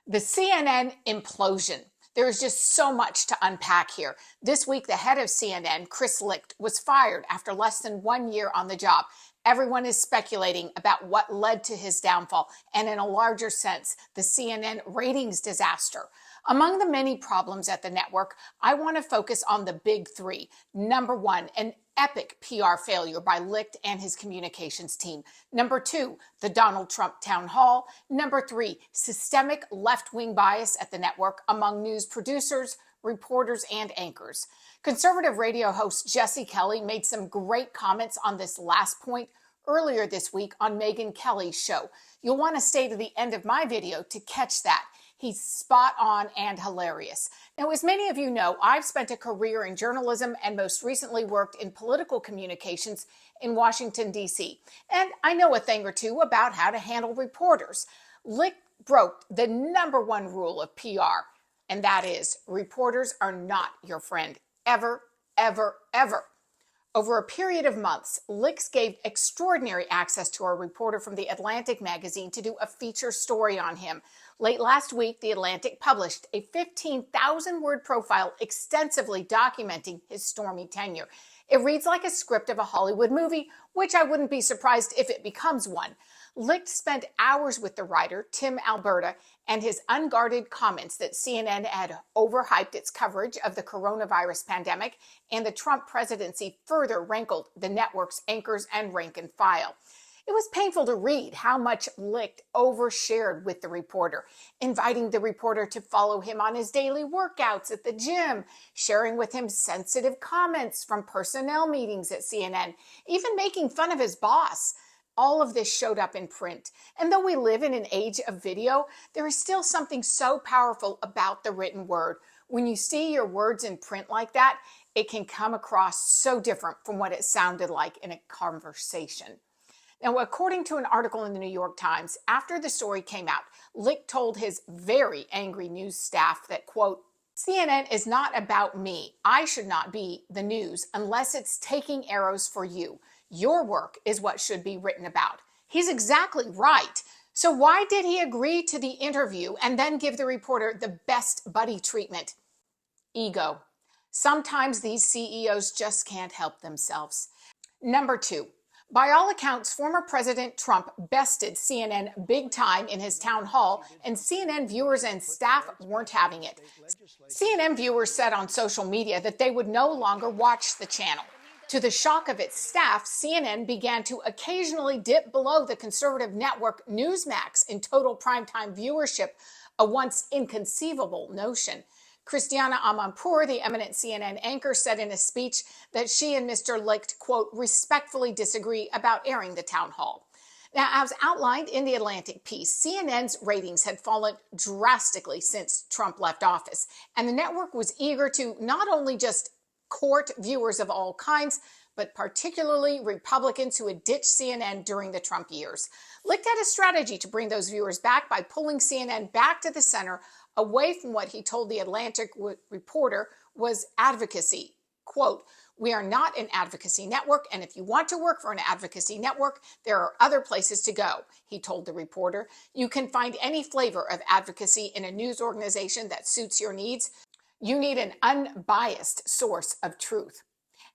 The CNN implosion. There is just so much to unpack here. This week, the head of CNN, Licht, was fired after less than 1 year on the job. Everyone is speculating about what led to his downfall, and in a larger sense, the CNN ratings disaster. Among the many problems at the network, I want to focus on the big three. Number one, an epic PR failure by Licht and his communications team. Number two, the Donald Trump Townhall. Number three, systemic left-wing bias at the network among news producers, reporters, and anchors. Conservative radio host Jesse Kelly made some great comments on this last point earlier this week on Megyn Kelly's show. You'll want to stay to the end of my video to catch that. He's spot on and hilarious. Now, as many of you know, I've spent a career in journalism and most recently worked in political communications in Washington, D.C. And I know a thing or two about how to handle reporters. Licht broke the number one rule of PR, and that is reporters are not your friend. Ever, ever, ever. Over a period of months, Licht gave extraordinary access to a reporter from The Atlantic magazine to do a feature story on him. Late last week, The Atlantic published a 15,000-word profile extensively documenting his stormy tenure. It reads like a script of a Hollywood movie, which I wouldn't be surprised if it becomes one. Licht spent hours with the writer, Tim Alberta, and his unguarded comments that CNN had overhyped its coverage of the coronavirus pandemic and the Trump presidency further rankled the network's anchors and rank and file. It was painful to read how much Licht overshared with the reporter, inviting the reporter to follow him on his daily workouts at the gym, sharing with him sensitive comments from personnel meetings at CNN, even making fun of his boss. All of this showed up in print. And though we live in an age of video, there is still something so powerful about the written word. When you see your words in print like that, it can come across so different from what it sounded like in a conversation. Now, according to an article in the New York Times, after the story came out, Licht told his very angry news staff that, quote, CNN is not about me. I should not be the news unless it's taking arrows for you. Your work is what should be written about. He's exactly right. So why did he agree to the interview and then give the reporter the best buddy treatment? Ego. Sometimes these CEOs just can't help themselves. Number two. By all accounts, former President Trump bested CNN big time in his town hall, and CNN viewers and staff weren't having it. CNN viewers said on social media that they would no longer watch the channel. To the shock of its staff, CNN began to occasionally dip below the conservative network Newsmax in total primetime viewership, a once inconceivable notion. Christiana Amanpour, the eminent CNN anchor, said in a speech that she and Mr. Licht, quote, respectfully disagree about airing the town hall. Now, as outlined in the Atlantic piece, CNN's ratings had fallen drastically since Trump left office, and the network was eager to not only just court viewers of all kinds, but particularly Republicans who had ditched CNN during the Trump years. Licht had a strategy to bring those viewers back by pulling CNN back to the center, away from what he told the Atlantic reporter was advocacy. Quote, we are not an advocacy network, and if you want to work for an advocacy network, there are other places to go, he told the reporter. You can find any flavor of advocacy in a news organization that suits your needs. You need an unbiased source of truth.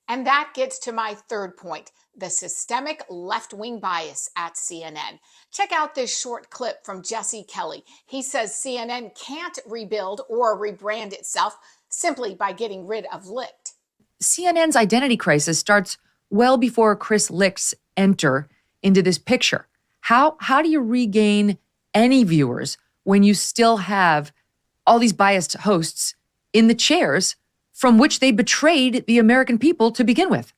And that gets to my third point, the systemic left-wing bias at CNN. Check out this short clip from Jesse Kelly. He says CNN can't rebuild or rebrand itself simply by getting rid of Licht. CNN's identity crisis starts well before Licht's enter into this picture. How do you regain any viewers when you still have all these biased hosts in the chairs from which they betrayed the American people to begin with?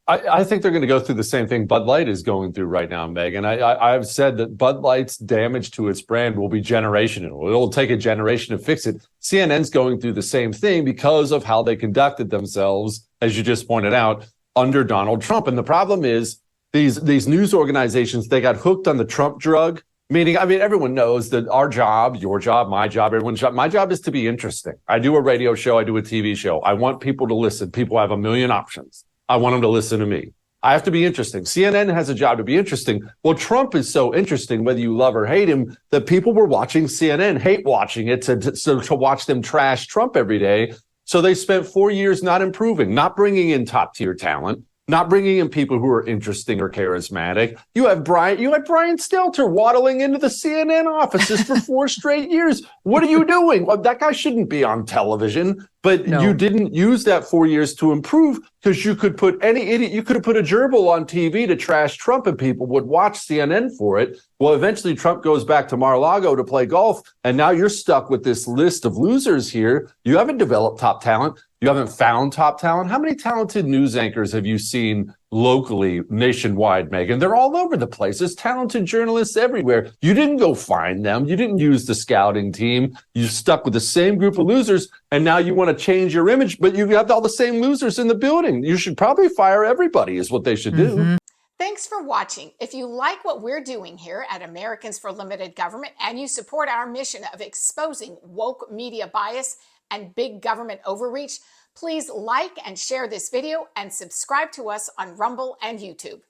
I think they're going to go through the same thing Bud Light is going through right now, Megan. I've said that Bud Light's damage to its brand will be generational. It'll take a generation to fix it. CNN's going through the same thing because of how they conducted themselves, as you just pointed out, under Donald Trump. And the problem is these news organizations, they got hooked on the Trump drug. Meaning, everyone knows that our job, your job, my job, everyone's job, my job is to be interesting. I do a radio show. I do a TV show. I want people to listen. People have a million options. I want them to listen to me. I have to be interesting. CNN has a job to be interesting. Well, Trump is so interesting, whether you love or hate him, that people were watching CNN, hate watching it to watch them trash Trump every day. So they spent 4 years not improving, not bringing in top tier talent, not bringing in people who are interesting or charismatic. You had Brian Stelter waddling into the CNN offices for 4 straight years. What are you doing? Well, that guy shouldn't be on television. But you didn't use that 4 years to improve, because you could put any idiot, you could have put a gerbil on TV to trash Trump and people would watch CNN for it. Well, eventually Trump goes back to Mar-a-Lago to play golf, and now you're stuck with this list of losers here. You haven't developed top talent. You haven't found top talent. How many talented news anchors have you seen locally, nationwide, Megan? They're all over the place. There's talented journalists everywhere. You didn't go find them. You didn't use the scouting team. You stuck with the same group of losers, and now you want to change your image, but you have all the same losers in the building. You should probably fire everybody is what they should do. Thanks for watching. If you like what we're doing here at Americans for Limited Government and you support our mission of exposing woke media bias and big government overreach, please like and share this video and subscribe to us on Rumble and YouTube.